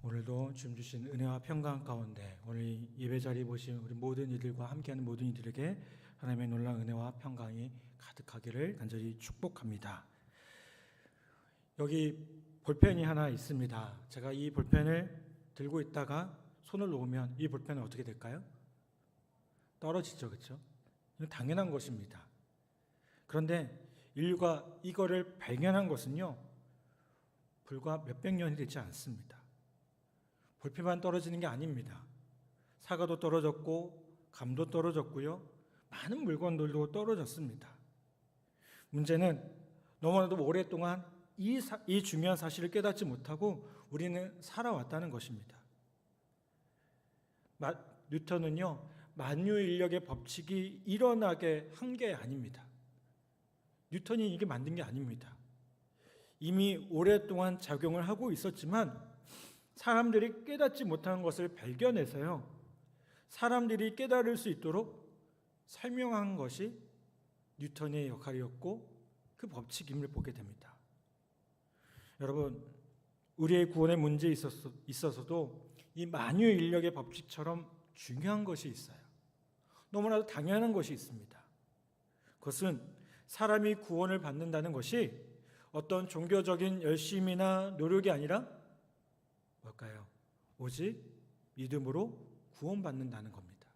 오늘도 주님 주신 은혜와 평강 가운데 오늘 예배 자리 보신 우리 모든 이들과 함께하는 모든 이들에게 하나님의 놀라운 은혜와 평강이 가득하기를 간절히 축복합니다. 여기 볼펜이 하나 있습니다. 제가 이 볼펜을 들고 있다가 손을 놓으면 이 볼펜은 어떻게 될까요? 떨어지죠, 그렇죠? 이건 당연한 것입니다. 그런데 인류가 이거를 발견한 것은요, 불과 몇백 년이 되지 않습니다. 볼펜만 떨어지는 게 아닙니다. 사과도 떨어졌고 감도 떨어졌고요. 많은 물건들도 떨어졌습니다. 문제는 너무나도 오랫동안 이 중요한 사실을 깨닫지 못하고 우리는 살아왔다는 것입니다. 뉴턴은요, 만유인력의 법칙이 일어나게 한 게 아닙니다. 뉴턴이 이게 만든 게 아닙니다. 이미 오랫동안 작용을 하고 있었지만 사람들이 깨닫지 못하는 것을 발견해서요, 사람들이 깨달을 수 있도록 설명한 것이 뉴턴의 역할이었고 그 법칙임을 보게 됩니다. 여러분, 우리의 구원의 문제에 있어서도 이 만유인력의 법칙처럼 중요한 것이 있어요. 너무나도 당연한 것이 있습니다. 그것은 사람이 구원을 받는다는 것이 어떤 종교적인 열심이나 노력이 아니라 뭘까요? 오직 믿음으로 구원받는다는 겁니다.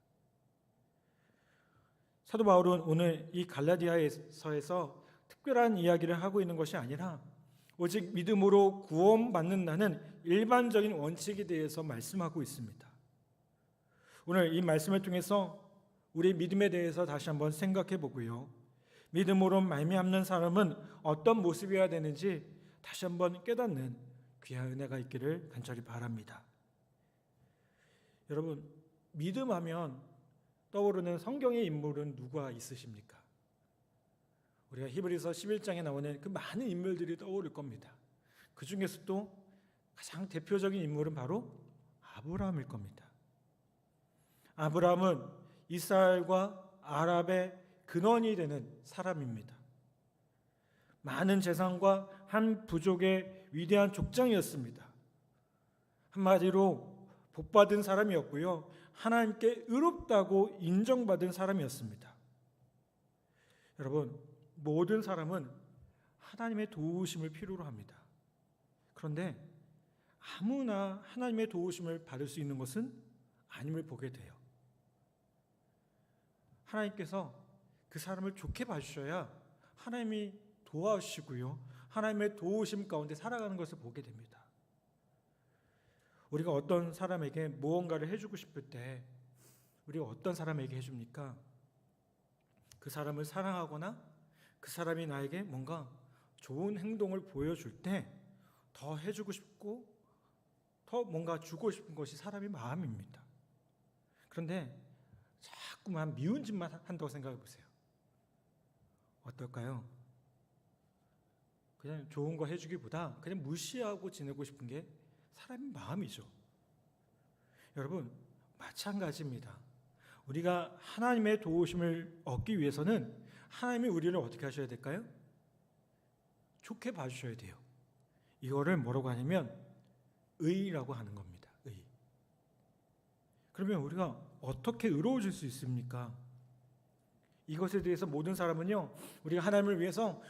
사도 바울은 오늘 이 갈라디아서에서 특별한 이야기를 하고 있는 것이 아니라 오직 믿음으로 구원받는다는 일반적인 원칙에 대해서 말씀하고 있습니다. 오늘 이 말씀을 통해서 우리 믿음에 대해서 다시 한번 생각해 보고요, 믿음으로 말미암는 사람은 어떤 모습이어야 되는지 다시 한번 깨닫는 귀한 은혜가 있기를 간절히 바랍니다. 여러분, 믿음하면 떠오르는 성경의 인물은 누가 있으십니까? 우리가 히브리서 11장에 나오는 그 많은 인물들이 떠오를 겁니다. 그 중에서도 가장 대표적인 인물은 바로 아브라함일 겁니다. 아브라함은 이스라엘과 아랍의 근원이 되는 사람입니다. 많은 재산과 한 부족의 위대한 족장이었습니다. 한마디로 복받은 사람이었고요, 하나님께 의롭다고 인정받은 사람이었습니다. 여러분, 모든 사람은 하나님의 도우심을 필요로 합니다. 그런데 아무나 하나님의 도우심을 받을 수 있는 것은 아님을 보게 돼요. 하나님께서 그 사람을 좋게 봐주셔야 하나님이 도와주시고요, 하나님의 도우심 가운데 살아가는 것을 보게 됩니다. 우리가 어떤 사람에게 무언가를 해주고 싶을 때 우리가 어떤 사람에게 해줍니까? 그 사람을 사랑하거나 그 사람이 나에게 뭔가 좋은 행동을 보여줄 때 더 해주고 싶고 더 뭔가 주고 싶은 것이 사람의 마음입니다. 그런데 자꾸만 미운 짓만 한다고 생각해 보세요. 어떨까요? 그냥 좋은 거 해주기보다 그냥 무시하고 지내고 싶은 게 사람의 마음이죠. 여러분, 마찬가지입니다. 우리가 하나님의 도우심을 얻기 위해서는 하나님이 우리를 어떻게 하셔야 될까요? 좋게 봐주셔야 돼요. 이거를 뭐라고 하냐면 의라고 하는 겁니다. 의. 그러면 우리가 어떻게 의로워질 수 있습니까? 이것에 대해서 모든 사람은요, 우리가 하나님을 위해서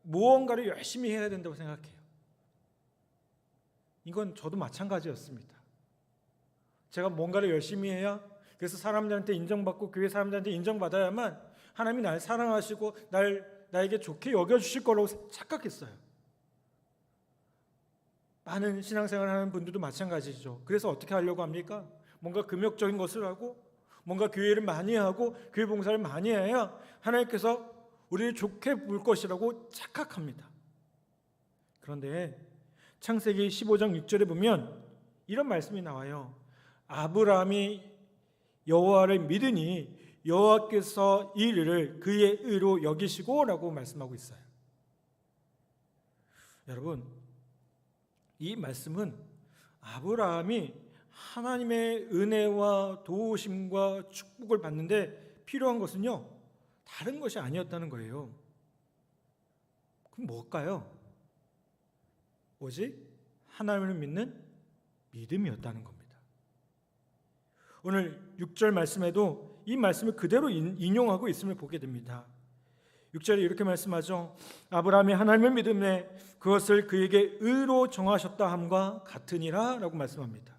무언가를 열심히 해야 된다고 생각해요. 이건 저도 마찬가지였습니다. 제가 뭔가를 열심히 해야, 그래서 사람들한테 인정받고 교회 사람들한테 인정받아야만 하나님이 날 사랑하시고 나에게 좋게 여겨주실 거라고 착각했어요. 많은 신앙생활을 하는 분들도 마찬가지죠. 그래서 어떻게 하려고 합니까? 뭔가 금욕적인 것을 하고 뭔가 교회를 많이 하고 교회 봉사를 많이 해야 하나님께서 우리를 좋게 볼 것이라고 착각합니다. 그런데 창세기 15장 6절에 보면 이런 말씀이 나와요. 아브라함이 여호와를 믿으니 여호와께서 이 일을 그의 의로 여기시고 라고 말씀하고 있어요. 여러분, 이 말씀은 아브라함이 하나님의 은혜와 도우심과 축복을 받는데 필요한 것은요, 다른 것이 아니었다는 거예요. 그럼 뭘까요? 오직 하나님을 믿는 믿음이었다는 겁니다. 오늘 6절 말씀에도 이 말씀을 그대로 인용하고 있음을 보게 됩니다. 6절에 이렇게 말씀하죠. 아브라함이 하나님을 믿음에 그것을 그에게 의로 정하셨다 함과 같으니라 라고 말씀합니다.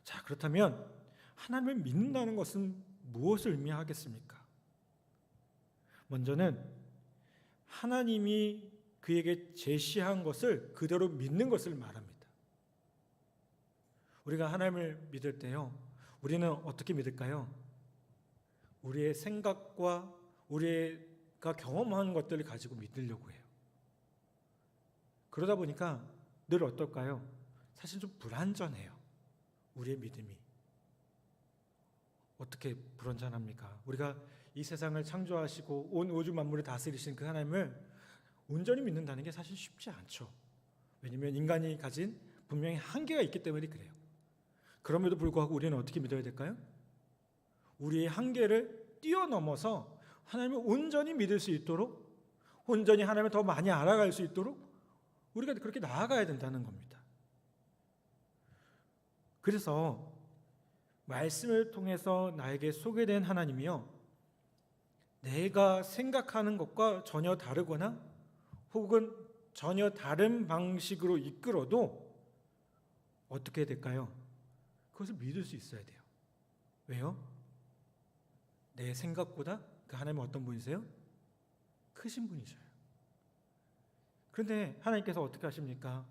자, 그렇다면 하나님을 믿는다는 것은 무엇을 의미하겠습니까? 먼저는 하나님이 그에게 제시한 것을 그대로 믿는 것을 말합니다. 우리가 하나님을 믿을 때요, 우리는 어떻게 믿을까요? 우리의 생각과 우리가 경험한 것들을 가지고 믿으려고 해요. 그러다 보니까 늘 어떨까요? 사실 좀 불완전해요. 우리의 믿음이. 어떻게 불완전합니까? 우리가 이 세상을 창조하시고 온 우주 만물을 다스리신 그 하나님을 온전히 믿는다는 게 사실 쉽지 않죠. 왜냐하면 인간이 가진 분명히 한계가 있기 때문에 그래요. 그럼에도 불구하고 우리는 어떻게 믿어야 될까요? 우리의 한계를 뛰어넘어서 하나님을 온전히 믿을 수 있도록, 온전히 하나님을 더 많이 알아갈 수 있도록 우리가 그렇게 나아가야 된다는 겁니다. 그래서 말씀을 통해서 나에게 소개된 하나님이요, 내가 생각하는 것과 전혀 다르거나 혹은 전혀 다른 방식으로 이끌어도 어떻게 될까요? 그것을 믿을 수 있어야 돼요. 왜요? 내 생각보다 그 하나님은 어떤 분이세요? 크신 분이셔요. 그런데 하나님께서 어떻게 하십니까?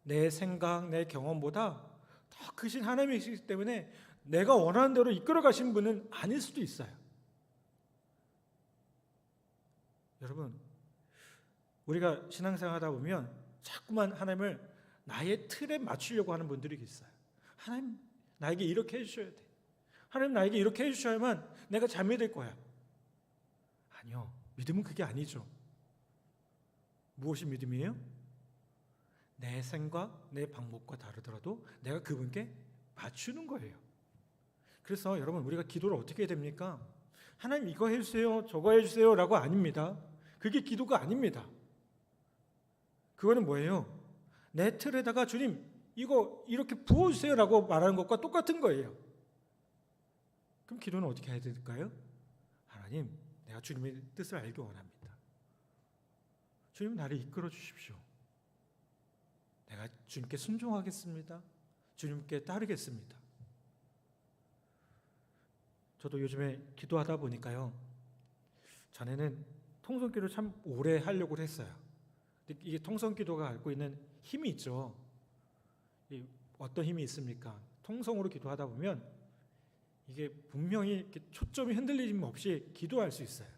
내 생각, 내 경험보다 더 크신 하나님이시기 때문에 내가 원하는 대로 이끌어 가신 분은 아닐 수도 있어요. 여러분, 우리가 신앙생활 하다 보면 자꾸만 하나님을 나의 틀에 맞추려고 하는 분들이 있어요. 하나님, 나에게 이렇게 해주셔야 돼. 하나님, 나에게 이렇게 해주셔야만 내가 잘 믿을 거야. 아니요, 믿음은 그게 아니죠. 무엇이 믿음이에요? 내 생각, 내 방법과 다르더라도 내가 그분께 맞추는 거예요. 그래서 여러분, 우리가 기도를 어떻게 해야 됩니까? 하나님 이거 해주세요, 저거 해주세요 라고 아닙니다. 그게 기도가 아닙니다. 그거는 뭐예요? 내 틀에다가 주님 이거 이렇게 부어주세요 라고 말하는 것과 똑같은 거예요. 그럼 기도는 어떻게 해야 될까요? 하나님, 내가 주님의 뜻을 알기 원합니다. 주님, 나를 이끌어 주십시오. 내가 주님께 순종하겠습니다. 주님께 따르겠습니다. 저도 요즘에 기도하다 보니까요, 전에는 통성기도를 참 오래 하려고 했어요. 근데 이게 통성기도가 갖고 있는 힘이 있죠. 어떤 힘이 있습니까? 통성으로 기도하다 보면 이게 분명히 이렇게 초점이 흔들림 없이 기도할 수 있어요.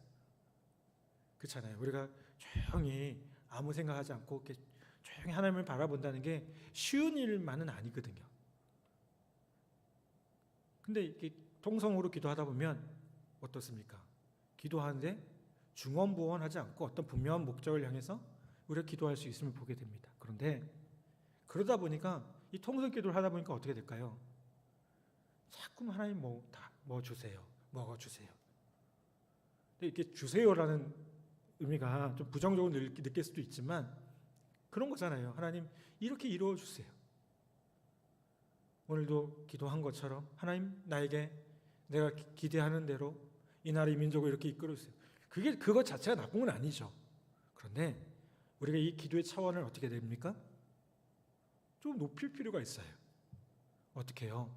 그렇잖아요. 우리가 조용히 아무 생각하지 않고 이렇게 조용히 하나님을 바라본다는 게 쉬운 일만은 아니거든요. 근데 이렇게 통성으로 기도하다 보면 어떻습니까? 기도하는데 중언부언하지 않고 어떤 분명한 목적을 향해서 우리가 기도할 수 있음을 보게 됩니다. 그런데 그러다 보니까 이 통성 기도를 하다 보니까 어떻게 될까요? 자꾸 하나님 뭐 주세요, 먹어주세요. 근데 이렇게 주세요라는 의미가 좀 부정적으로 느낄 수도 있지만 그런 거잖아요. 하나님 이렇게 이루어 주세요. 오늘도 기도한 것처럼 하나님 나에게 내가 기대하는 대로 이 나라 이 민족을 이렇게 이끌어 주세요. 그것 자체가 나쁜 건 아니죠. 그런데 우리가 이 기도의 차원을 어떻게 됩니까? 좀 높일 필요가 있어요. 어떻게 해요?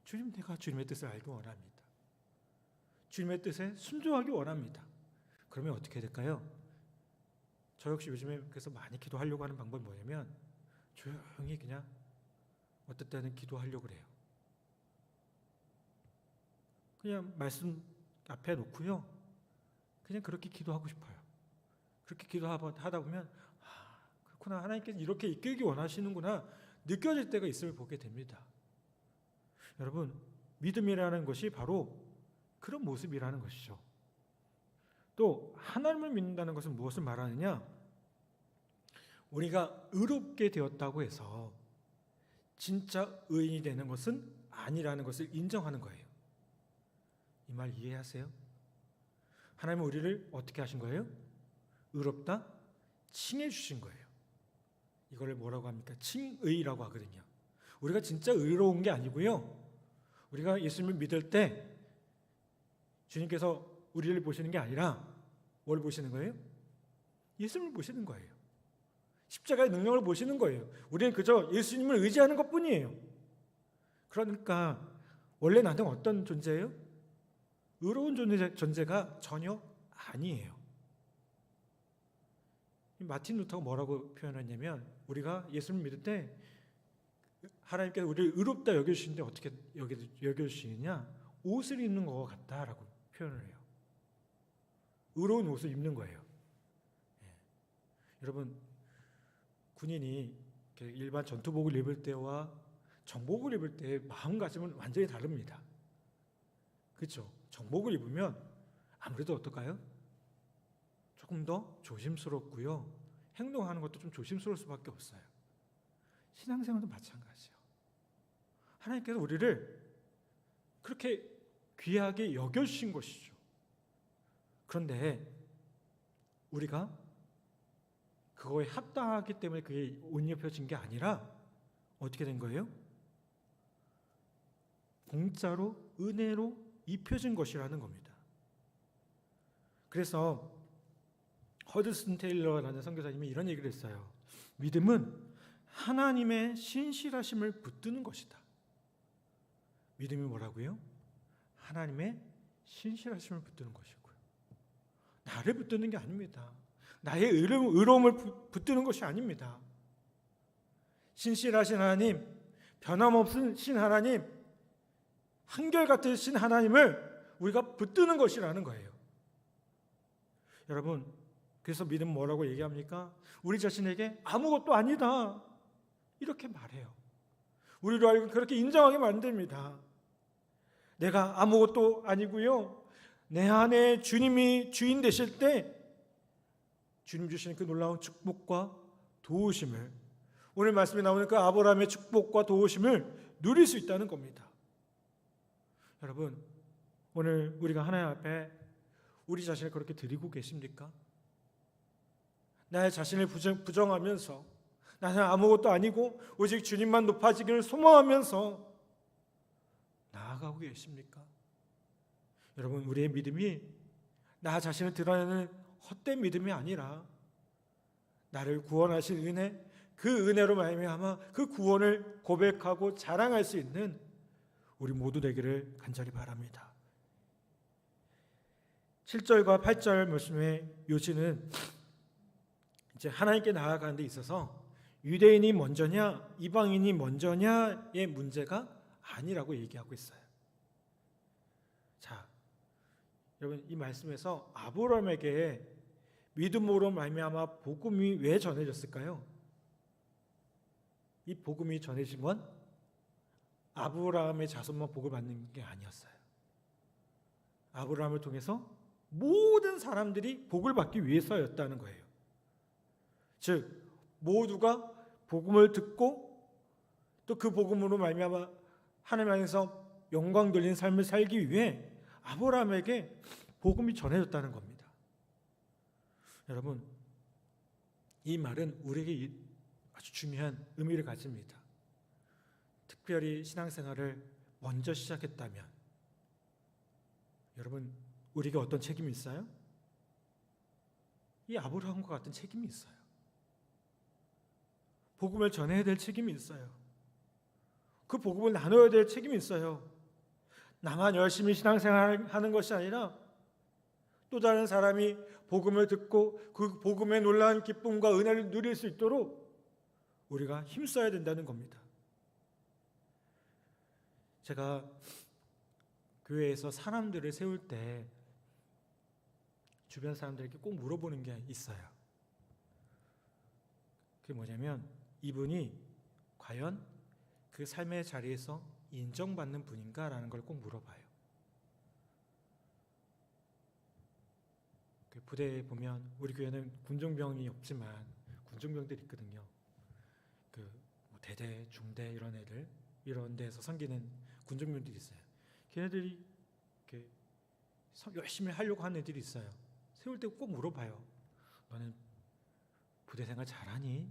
주님, 내가 주님의 뜻을 알기 원합니다. 주님의 뜻에 순종하기 원합니다. 그러면 어떻게 될까요? 저 역시 요즘에 그래서 많이 기도하려고 하는 방법이 뭐냐면 조용히 그냥 어떨 때는 기도하려고 그래요. 그냥 말씀 앞에 놓고요, 그냥 그렇게 기도하고 싶어요. 그렇게 기도하다 보면 그렇구나, 하나님께서 이렇게 이끌기 원하시는구나 느껴질 때가 있음을 보게 됩니다. 여러분, 믿음이라는 것이 바로 그런 모습이라는 것이죠. 또 하나님을 믿는다는 것은 무엇을 말하느냐? 우리가 의롭게 되었다고 해서 진짜 의인이 되는 것은 아니라는 것을 인정하는 거예요. 이 말 이해하세요? 하나님은 우리를 어떻게 하신 거예요? 의롭다 칭해 주신 거예요. 이거를 뭐라고 합니까? 칭의라고 하거든요. 우리가 진짜 의로운 게 아니고요. 우리가 예수님을 믿을 때 주님께서 우리를 보시는 게 아니라 뭘 보시는 거예요? 예수님을 보시는 거예요. 십자가의 능력을 보시는 거예요. 우리는 그저 예수님을 의지하는 것뿐이에요. 그러니까 원래 나는 어떤 존재예요? 의로운 존재가 전혀 아니에요. 마틴 루터가 뭐라고 표현했냐면 우리가 예수님을 믿을 때 하나님께서 우리를 의롭다 여겨주시는데 어떻게 여겨주시느냐? 옷을 입는 것 같다라고 표현을 해요. 의로운 옷을 입는 거예요. 여러분, 군인이 일반 전투복을 입을 때와 정복을 입을 때의 마음가짐은 완전히 다릅니다. 그렇죠? 정복을 입으면 아무래도 어떨까요? 조금 더 조심스럽고요. 행동하는 것도 좀 조심스러울 수밖에 없어요. 신앙생활도 마찬가지예요. 하나님께서 우리를 그렇게 귀하게 여겨주신 것이죠. 그런데 우리가 그거에 합당하기 때문에 그게 옷 입혀진 게 아니라 어떻게 된 거예요? 공짜로 은혜로 입혀진 것이라는 겁니다. 그래서 허드슨 테일러라는 선교사님이 이런 얘기를 했어요. 믿음은 하나님의 신실하심을 붙드는 것이다. 믿음이 뭐라고요? 하나님의 신실하심을 붙드는 것이고요. 나를 붙드는 게 아닙니다. 나의 의로움을 붙드는 것이 아닙니다. 신실하신 하나님, 변함없으신 하나님, 한결같으신 하나님을 우리가 붙드는 것이라는 거예요. 여러분, 그래서 믿음은 뭐라고 얘기합니까? 우리 자신에게 아무것도 아니다 이렇게 말해요. 우리로 알고 그렇게 인정하게 만듭니다. 내가 아무것도 아니고요, 내 안에 주님이 주인 되실 때 주님 주시는 그 놀라운 축복과 도우심을, 오늘 말씀에 나오는 그 아브라함의 축복과 도우심을 누릴 수 있다는 겁니다. 여러분, 오늘 우리가 하나님 앞에 우리 자신을 그렇게 드리고 계십니까? 나의 자신을 부정하면서 나는 아무것도 아니고 오직 주님만 높아지기를 소망하면서 나아가고 계십니까? 여러분, 우리의 믿음이 나 자신을 드러내는 헛된 믿음이 아니라 나를 구원하신 은혜, 그 은혜로 말미암아 그 구원을 고백하고 자랑할 수 있는 우리 모두 되기를 간절히 바랍니다. 7절과 8절 말씀의 요지는 이제 하나님께 나아가는 데 있어서 유대인이 먼저냐 이방인이 먼저냐의 문제가 아니라고 얘기하고 있어요. 자, 여러분, 이 말씀에서 아브라함에게 믿음으로 말미암아 복음이 왜 전해졌을까요? 이 복음이 전해진 건 아브라함의 자손만 복을 받는 게 아니었어요. 아브라함을 통해서 모든 사람들이 복을 받기 위해서였다는 거예요. 즉 모두가 복음을 듣고 또 그 복음으로 말미암아 하나님 안에서 영광 돌리는 삶을 살기 위해 아브라함에게 복음이 전해졌다는 겁니다. 여러분, 이 말은 우리에게 아주 중요한 의미를 가집니다. 특별히 신앙생활을 먼저 시작했다면 여러분, 우리에게 어떤 책임이 있어요? 이 아브라함과 같은 책임이 있어요. 복음을 전해야 될 책임이 있어요. 그 복음을 나눠야 될 책임이 있어요. 나만 열심히 신앙생활하는 것이 아니라 또 다른 사람이 복음을 듣고 그 복음의 놀라운 기쁨과 은혜를 누릴 수 있도록 우리가 힘써야 된다는 겁니다. 제가 교회에서 사람들을 세울 때 주변 사람들에게 꼭 물어보는 게 있어요. 그게 뭐냐면 이분이 과연 그 삶의 자리에서 인정받는 분인가라는 걸 꼭 물어봐요. 그 부대에 보면 우리 교회는 군종병이 없지만 군종병들이 있거든요. 그 대대, 중대 이런 애들, 이런 데서 섬기는 군종병들이 있어요. 걔네들이 이렇게 열심히 하려고 하는 애들이 있어요. 세울 때 꼭 물어봐요. 너는 부대 생활 잘하니?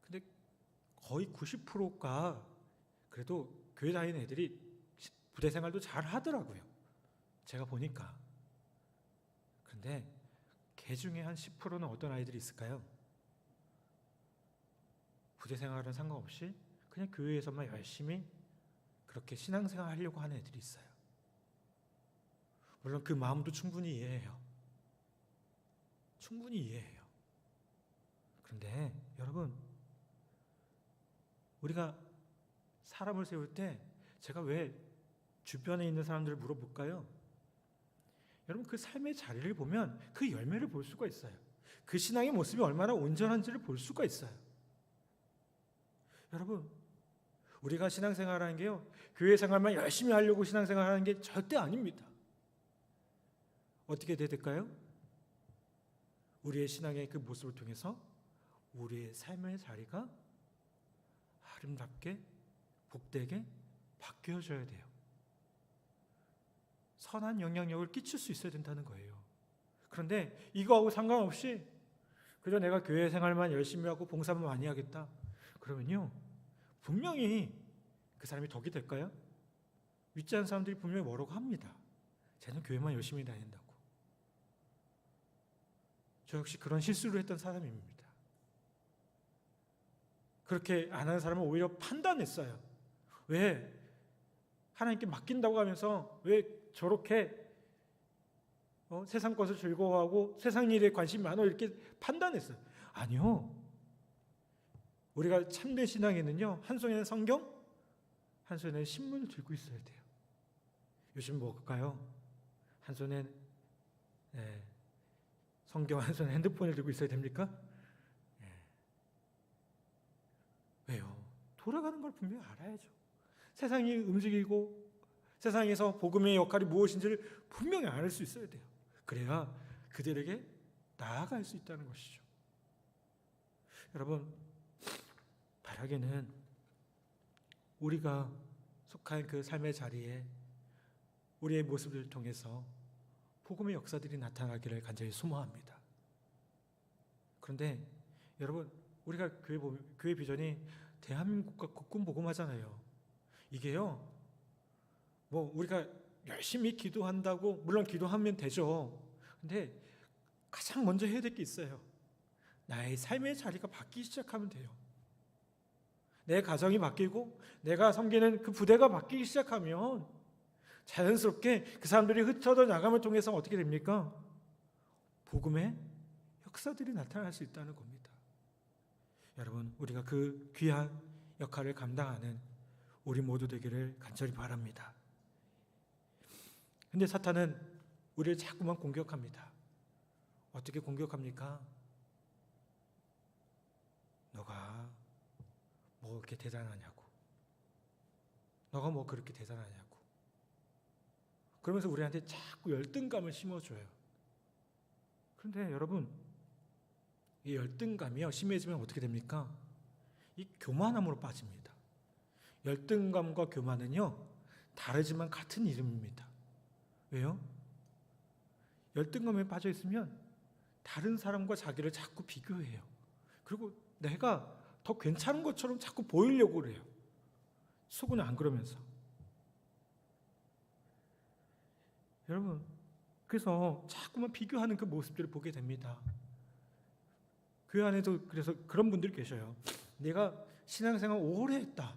근데 거의 90%가 그래도 교회 다니는 애들이 부대 생활도 잘 하더라고요. 제가 보니까. 그런데 걔 중에 한 10%는 어떤 아이들이 있을까요? 부대 생활은 상관없이 그냥 교회에서만 열심히 그렇게 신앙생활 하려고 하는 애들이 있어요. 물론 그 마음도 충분히 이해해요. 충분히 이해해요. 그런데 여러분, 우리가 사람을 세울 때 제가 왜 주변에 있는 사람들을 물어볼까요? 여러분, 그 삶의 자리를 보면 그 열매를 볼 수가 있어요. 그 신앙의 모습이 얼마나 온전한지를 볼 수가 있어요. 여러분, 우리가 신앙생활하는 게요, 교회 생활만 열심히 하려고 신앙생활하는 게 절대 아닙니다. 어떻게 돼야 될까요? 우리의 신앙의 그 모습을 통해서 우리의 삶의 자리가 아름답게 복되게 바뀌어져야 돼요. 선한 영향력을 끼칠 수 있어야 된다는 거예요. 그런데 이거하고 상관없이 그저 내가 교회 생활만 열심히 하고 봉사만 많이 하겠다, 그러면요, 분명히 그 사람이 덕이 될까요? 윗지한 사람들이 분명히 뭐라고 합니다. 쟤는 교회만 열심히 다닌다고. 저 역시 그런 실수를 했던 사람입니다. 그렇게 안 하는 사람은 오히려 판단했어요. 왜? 하나님께 맡긴다고 하면서 왜 저렇게 세상 것을 즐거워하고 세상 일에 관심이 많아, 이렇게 판단했어요. 아니요. 우리가 참된 신앙에는요, 한 손에는 성경, 한 손에는 신문을 들고 있어야 돼요. 요즘 뭘까요? 한 손엔 성경, 한 손에 핸드폰을 들고 있어야 됩니까? 왜요? 돌아가는 걸 분명히 알아야죠. 세상이 움직이고 세상에서 복음의 역할이 무엇인지를 분명히 알 수 있어야 돼요. 그래야 그들에게 나아갈 수 있다는 것이죠. 여러분, 바라기는 우리가 속한 그 삶의 자리에 우리의 모습을 통해서 복음의 역사들이 나타나기를 간절히 소망합니다. 그런데 여러분, 우리가 교회 비전이 대한민국과 국군 복음하잖아요. 이게요, 뭐 우리가 열심히 기도한다고, 물론 기도하면 되죠. 근데 가장 먼저 해야 될 게 있어요. 나의 삶의 자리가 바뀌기 시작하면 돼요. 내 가정이 바뀌고 내가 섬기는 그 부대가 바뀌기 시작하면 자연스럽게 그 사람들이 흩어져 나감을 통해서 어떻게 됩니까? 복음의 역사들이 나타날 수 있다는 겁니다. 여러분, 우리가 그 귀한 역할을 감당하는 우리 모두 되기를 간절히 바랍니다. 근데 사탄은 우리를 자꾸만 공격합니다. 어떻게 공격합니까? 너가 뭐 이렇게 대단하냐고, 너가 뭐 그렇게 대단하냐고, 그러면서 우리한테 자꾸 열등감을 심어줘요. 그런데 여러분, 이 열등감이요, 심해지면 어떻게 됩니까? 이 교만함으로 빠집니다. 열등감과 교만은요, 다르지만 같은 이름입니다. 왜요? 열등감에 빠져 있으면 다른 사람과 자기를 자꾸 비교해요. 그리고 내가 더 괜찮은 것처럼 자꾸 보이려고 그래요. 속은 안 그러면서. 여러분, 그래서 자꾸만 비교하는 그 모습들을 보게 됩니다. 교회 안에도 그래서 그런 분들이 계셔요. 내가 신앙생활 오래 했다,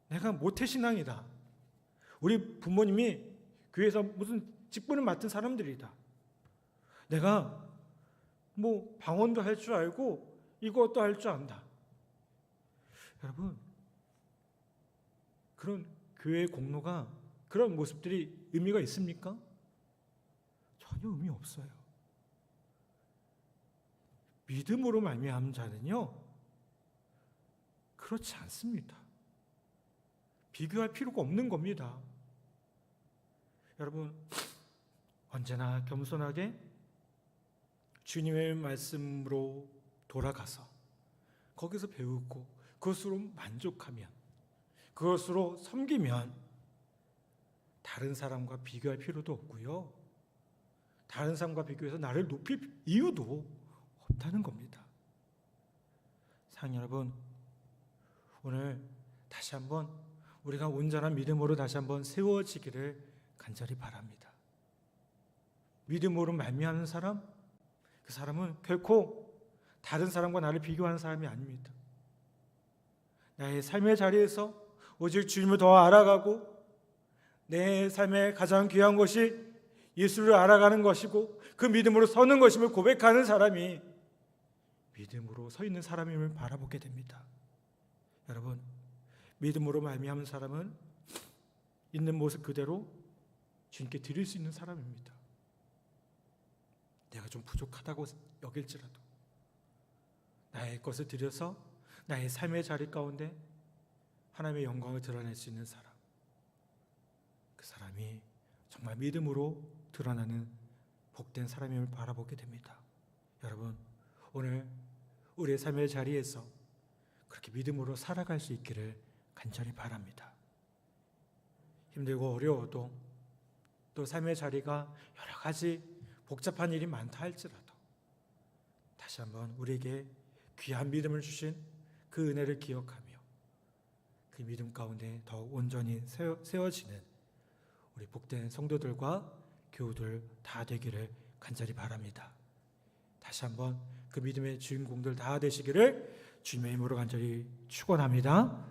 내가 모태신앙이다, 우리 부모님이 교회에서 무슨 직분을 맡은 사람들이다, 내가 뭐 방언도 할 줄 알고 이것도 할 줄 안다. 여러분, 그런 교회의 공로가, 그런 모습들이 의미가 있습니까? 전혀 의미 없어요. 믿음으로 말미암은 자는요, 그렇지 않습니다. 비교할 필요가 없는 겁니다. 여러분, 언제나 겸손하게 주님의 말씀으로 돌아가서 거기서 배우고 그것으로 만족하면, 그것으로 섬기면 다른 사람과 비교할 필요도 없고요, 다른 사람과 비교해서 나를 높일 이유도 없다는 겁니다. 사랑하는 여러분, 오늘 다시 한번 우리가 온전한 믿음으로 다시 한번 세워지기를 간절히 바랍니다. 믿음으로 말미암는 사람, 그 사람은 결코 다른 사람과 나를 비교하는 사람이 아닙니다. 나의 삶의 자리에서 오직 주님을 더 알아가고 내 삶의 가장 귀한 것이 예수를 알아가는 것이고 그 믿음으로 서는 것임을 고백하는 사람이 믿음으로 서 있는 사람임을 바라보게 됩니다. 여러분, 믿음으로 말미암은 사람은 있는 모습 그대로 주님께 드릴 수 있는 사람입니다. 내가 좀 부족하다고 여길지라도 나의 것을 드려서 나의 삶의 자리 가운데 하나님의 영광을 드러낼 수 있는 사람, 그 사람이 정말 믿음으로 드러나는 복된 사람임을 바라보게 됩니다. 여러분, 오늘 우리의 삶의 자리에서 그렇게 믿음으로 살아갈 수 있기를 간절히 바랍니다. 힘들고 어려워도 또 삶의 자리가 여러 가지 복잡한 일이 많다 할지라도 다시 한번 우리에게 귀한 믿음을 주신 그 은혜를 기억하며 그 믿음 가운데 더욱 온전히 세워지는 우리 복된 성도들과 교우들 다 되기를 간절히 바랍니다. 다시 한번 그 믿음의 주인공들 다 되시기를 주님의 이름으로 간절히 축원합니다.